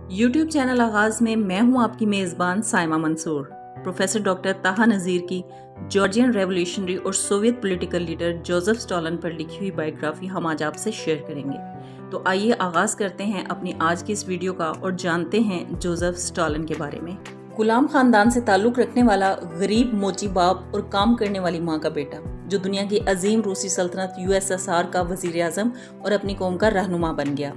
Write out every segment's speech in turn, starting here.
YouTube channel आगाज़ में मैं हूं आपकी मेज़बान साइमा मंसूर। प्रोफेसर डॉक्टर ताहा नज़ीर की जॉर्जियन रेवोल्यूशनरी और Soviet political leader Joseph Stalin पर लिखी हुई बायोग्राफी हम आज आपसे शेयर करेंगे। तो आइए आगाज़ करते हैं अपनी आज की इस वीडियो का और जानते हैं जोसेफ स्टॉलिन के बारे में। गुलाम खानदान से ताल्लुक़ रखने वाला गरीब मोची बाप और काम करने वाली माँ का बेटा, जो दुनिया की अजीम रूसी सल्तनत USSR का वज़ीर आज़म और अपनी कौम का रहनुमा बन गया।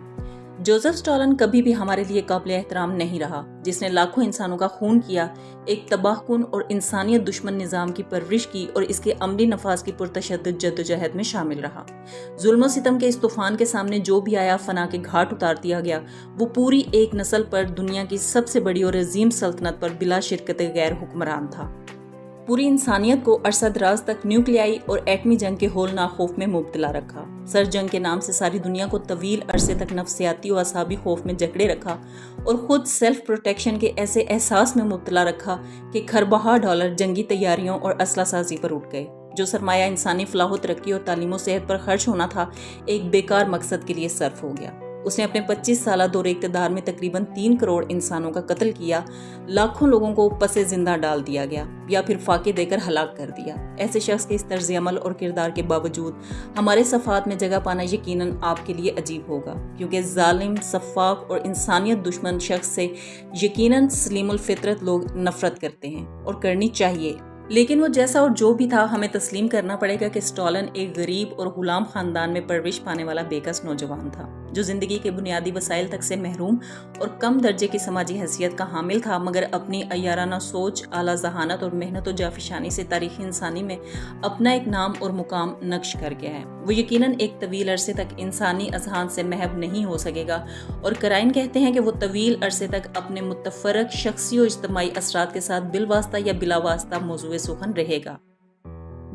जोसेफ स्टॉलिन कभी भी हमारे लिए काबिल एहतराम नहीं रहा, जिसने लाखों इंसानों का खून किया, एक तबाहकुन और इंसानियत दुश्मन निज़ाम की परवरिश की और इसके अमली नफाज की पुरतशद्दुद जद्दोजहद में शामिल रहा। जुल्म सितम के इस तूफान के सामने जो भी आया फना के घाट उतार दिया गया। वो पूरी एक नस्ल पर दुनिया की सबसे बड़ी और अजीम सल्तनत पर बिला शिरकत गैर हुक्मरान था। पूरी इंसानियत को अरसा दराज तक न्यूक्लियाई और एटमी जंग के होलनाक खौफ में मुब्तला रखा। सर जंग के नाम से सारी दुनिया को तवील अरसे तक नफ्सियाती और असाबी खौफ में जकड़े रखा और खुद सेल्फ प्रोटेक्शन के ऐसे एहसास में मुब्तला रखा कि खरबहा डॉलर जंगी तैयारियों और असला साजी पर उठ गए। जो सरमाया इंसानी फलाह तरक्की और तालीम सेहत पर खर्च होना था, एक बेकार मकसद के लिए सर्फ हो गया। उसने अपने 25 साल दौर इक़्तिदार में तकरीबन 3 करोड़ इंसानों का कत्ल किया, लाखों लोगों को पसे जिंदा डाल दिया गया या फिर फाके देकर हलाक कर दिया। ऐसे शख्स के इस तर्ज अमल और किरदार के बावजूद हमारे सफ़ात में जगह पाना यकीनन आपके लिए अजीब होगा, क्योंकि जालिम, सफ़ाक और इंसानियत दुश्मन शख्स से यकीनन सलीमुल फितरत लोग नफरत करते हैं और करनी चाहिए। लेकिन वो जैसा और जो भी था, हमें तस्लीम करना पड़ेगा कि स्टॉलिन एक गरीब और गुलाम खानदान में परवरिश पाने वाला बेकस नौजवान था, जो ज़िंदगी के बुनियादी वसाइल तक से महरूम और कम दर्जे की समाजी हैसियत का हामिल था, मगर अपनी अय्याराना सोच, आला जहानत और मेहनत और जाफिशानी से तारीख़ी इंसानी में अपना एक नाम और मुकाम नक्श कर गया है। वो यकीनन एक तवील अरसे तक इंसानी अजहान से महब नहीं हो सकेगा और कराइन कहते हैं कि वो तवील अरसे तक अपने मुतफरक शख्सी और इज्तमाई असरात के साथ बिलवास्ता या बिलावास्ता मौजूए सुखन रहेगा।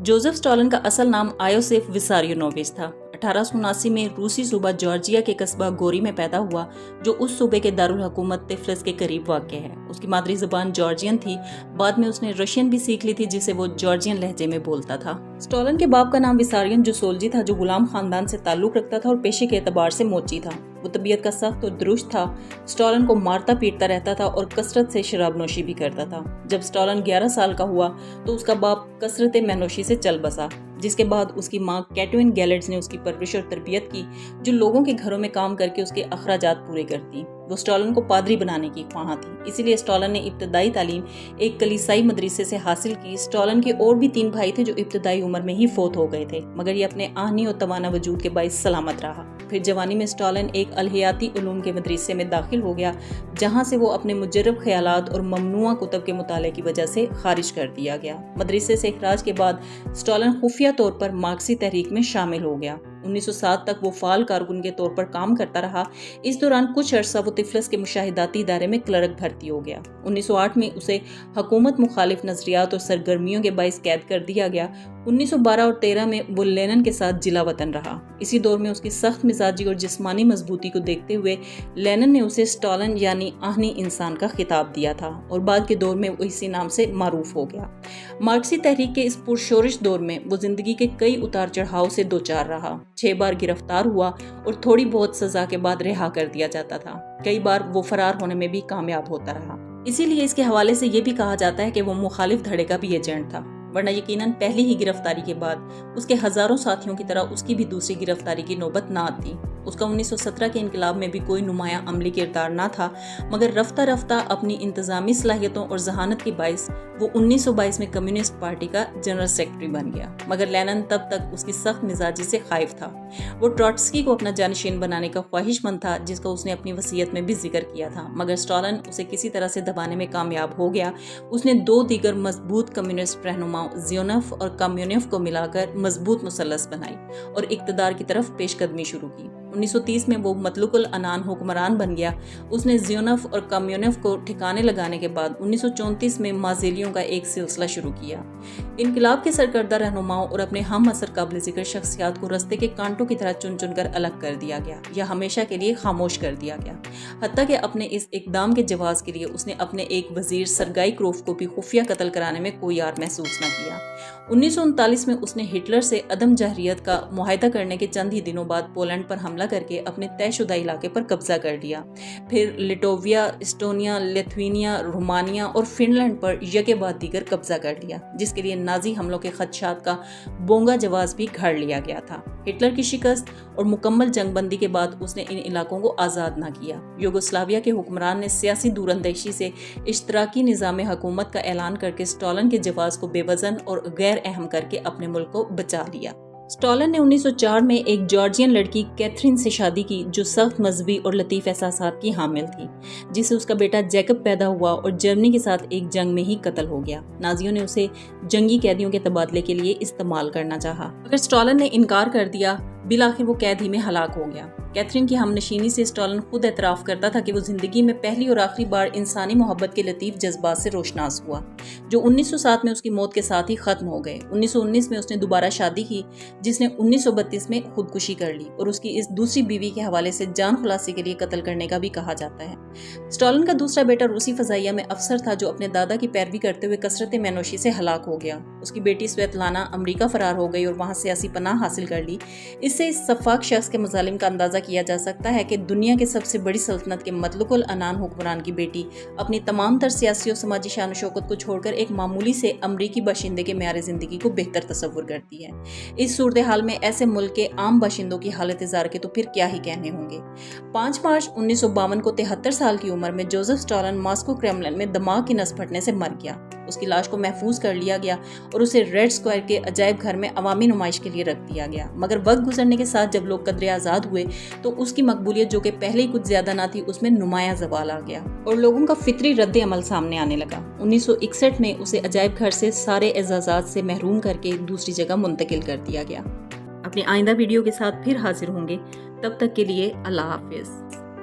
जोसेफ स्टॉलिन का असल नाम आयोसेफ विसारियोनोविच था। 1879 में रूसी सूबा जॉर्जिया के कस्बा गोरी में पैदा हुआ, जो उस सूबे के दारुल हुकूमत तिफ्लिस के करीब वाक़ है। उसकी मादरी ज़ुबान जॉर्जियन थी। बाद में उसने रशियन भी सीख ली थी, जिसे वो जॉर्जियन लहजे में बोलता था। स्टॉलिन के बाप का नाम विसारियन जोसोल्जी था, जो गुलाम खानदान से ताल्लुक़ रखता था और पेशे के एतबार से मोची था। वो तबीयत का सख्त और दुरुस्त था। स्टॉलिन को मारता पीटता रहता था और कसरत से शराब नोशी भी करता था। जब स्टॉलिन 11 साल का हुआ तो उसका बाप कसरत मेहनोशी से चल बसा, जिसके बाद उसकी माँ कैटरीन गैलेट्स ने उसकी परवरिश और तरबियत की, जो लोगों के घरों में काम करके उसके अखराजात पूरे करती। वो स्टॉलिन को पादरी बनाने की ख्वाह थी, इसीलिए स्टॉलिन ने इब्तदाई तालीम एक कलीसाई मदरसे से हासिल की। स्टॉलिन के और भी 3 भाई थे, जो इब्तदाई उम्र में ही फोत हो गए थे, मगर ये अपने आहनी और तवाना वजूद के बाइस सलामत रहा। फिर जवानी में स्टॉलिन एक अलहयाती उलूम के मदरसे में दाखिल हो गया, जहाँ से वो अपने मुजर्रब ख्यालात और ममनुआ कुतब के मुताले की वजह से खारिज कर दिया गया। मदरसे से इखराज के बाद स्टॉलिन खुफिया तौर पर मार्क्सी तहरीक में शामिल हो गया। 1907 तक वो फाल कारकुन के तौर पर काम करता रहा। इस दौरान कुछ अरसा वो तिफ्लिस के मुशाहिदाती इदारे में क्लर्क भर्ती हो गया। 1908 में उसे हुकूमत मुखालिफ नजरियात और सरगर्मियों के बाइस कैद कर दिया गया। 1912 और 13 में वो लेनिन के साथ जिला वतन रहा। इसी दौर में उसकी सख्त मिजाजी और जिस्मानी मजबूती को देखते हुए लेनिन ने उसे स्टॉलिन यानी आहनी इंसान का खिताब दिया था और बाद के दौर में वो इसी नाम से मारूफ हो गया। मार्क्सी तहरीक के इस पुरशोरिश दौर में वो जिंदगी के कई उतार चढ़ाव से दो चार रहा। 6 बार गिरफ्तार हुआ और थोड़ी बहुत सजा के बाद रिहा कर दिया जाता था। कई बार वो फरार होने में भी कामयाब होता रहा। इसीलिए इसके हवाले से ये भी कहा जाता है कि वो मुखालिफ धड़े का भी एजेंट था, वरना यकीनन पहली ही गिरफ्तारी के बाद उसके हजारों साथियों की तरह उसकी भी दूसरी गिरफ्तारी की नौबत ना आती। उसका 1917 के इनकलाब में भी कोई नुमाया अमली किरदार ना था, मगर रफ्ता रफ्ता अपनी इंतजामी सलाहियतों और जहानत के बाइस वो 1922 में कम्युनिस्ट पार्टी का जनरल सेक्रेटरी बन गया। मगर लेनिन तब तक उसकी सख्त मिजाजी से खाइफ था। वो ट्रॉट्स्की को अपना जानशीन बनाने का ख्वाहिशमंद था, जिसका उसने अपनी वसीयत में भी जिक्र किया था, मगर स्टॉलिन उसे किसी तरह से दबाने में कामयाब हो गया। उसने 2 दीगर मजबूत कम्युनिस्ट रहनुमाओं ज़ियोनफ और काम्यूनेफ को मिलाकर मजबूत मुसल्लस बनाई और इक़्तिदार की तरफ पेशकदमी शुरू की। 1930 में वो मतलुकुल अनान हुक्मरान बन गया। उसने ज़ियोनफ और कम्यूनेफ को ठिकाने लगाने के बाद 1934 में माज़ेलियों का एक सिलसिला शुरू किया। इनकलाब के सरकर्दा रहनुमाओं और अपने हम असर काबिल ज़िक्र शख्सियात को रस्ते के कांटों की तरह चुन चुन कर अलग कर दिया गया या हमेशा के लिए खामोश कर दिया गया। हत्ता कि अपने इस इकदाम के जवाज़ के लिए उसने अपने एक वज़ीर सरगाई क्रोफ को भी खुफिया कत्ल कराने में कोई यार महसूस न किया। 1939 में उसने हिटलर से अदम जहरीत का मुआहदा करने के चंद ही दिनों बाद पोलैंड पर हमला करके अपने तयशुदा इलाके पर कब्जा कर लिया। फिर लिटोविया, इस्टोनिया, लिथुआनिया, रोमानिया और फिनलैंड पर यके बाद दीगर कब्जा कर लिया, जिसके लिए नाजी हमलों के खदशात का बोंगा जवाब भी घड़ लिया गया था। हिटलर की शिकस्त और मुकम्मल जंगबंदी के बाद उसने इन इलाकों को आज़ाद न किया। यूगोस्लाविया के हुक्मरान ने सियासी दूरअंदेशी से इश्तराकी निज़ाम हुकूमत का ऐलान करके स्टालिन के जवाब को बेवजन और गैर अहम करके अपने मुल्क को बचा लिया। स्टालिन ने 1904 में एक जॉर्जियन लड़की कैथरीन से शादी की, जो सख्त मजहबी और लतीफ़ एहसासात की हामिल थी, जिससे उसका बेटा जैकब पैदा हुआ और जर्मनी के साथ एक जंग में ही कत्ल हो गया। नाजियों ने उसे जंगी कैदियों के तबादले के लिए इस्तेमाल करना चाहा, मगर स्टालिन ने इनकार कर दिया। बिलाखिर वो कैद ही में हलाक हो गया। कैथरीन की हमनशीनी से स्टालिन खुद एतराफ़ करता था कि वो ज़िंदगी में पहली और आखिरी बार इंसानी मोहब्बत के लतीफ़ जज्बात से रोशनास हुआ, जो 1907 में उसकी मौत के साथ ही ख़त्म हो गए। 1919 में उसने दोबारा शादी की, जिसने 1932 में खुदकुशी कर ली, और उसकी इस दूसरी बीवी के हवाले से जान खुलासी के लिए कत्ल करने का भी कहा जाता है। स्टालिन का दूसरा बेटा रूसी फ़ज़ाइया में अफसर था, जो अपने दादा की पैरवी करते हुए कसरत मैनोशी से हलाक हो गया। उसकी बेटी स्वेतलाना अमरीका फ़रार हो गई और वहाँ सियासी पनाह हासिल कर ली। इससे इस सफ़ाक शख्स के मज़ालिम का अंदाज़ा किया जा सकता है कि दुनिया के सबसे बड़ी सल्तनत के मतलुकुल अनान हुक्मरान की बेटी अपनी तमाम तर सियासी और समाजी शान शौकत को छोड़कर एक मामूली से अमरीकी बाशिंदे के म्यार ज़िंदगी को बेहतर तस्वुर करती है। इस सूरत हाल में ऐसे मुल्क के आम बाशिंदों की हालत ज़ार के तो फिर क्या ही कहने होंगे। 5 मार्च 1952 को 73 साल की उम्र में जोसेफ स्टालिन मॉस्को क्रेमलिन में दिमाग की नस फटने से मर गया। उसकी लाश को महफूज कर लिया गया और उसे रेड स्क्वायर के अजायब घर में अवामी नुमाइश के लिए रख दिया गया। मगर वक्त गुजरने के साथ जब लोग कदरे आज़ाद हुए तो उसकी मकबूलियत, जो कि पहले ही कुछ ज्यादा ना थी, उसमें नुमाया ज़वाल आ गया और लोगों का फितरी रद्द अमल सामने आने लगा। 1961 में उसे अजायब घर से सारे एजाज़ात से महरूम करके दूसरी जगह मुंतकिल कर दिया गया। अपनी आइंदा वीडियो के साथ फिर हाजिर होंगे, तब तक के लिए अल्लाह हाफिज़।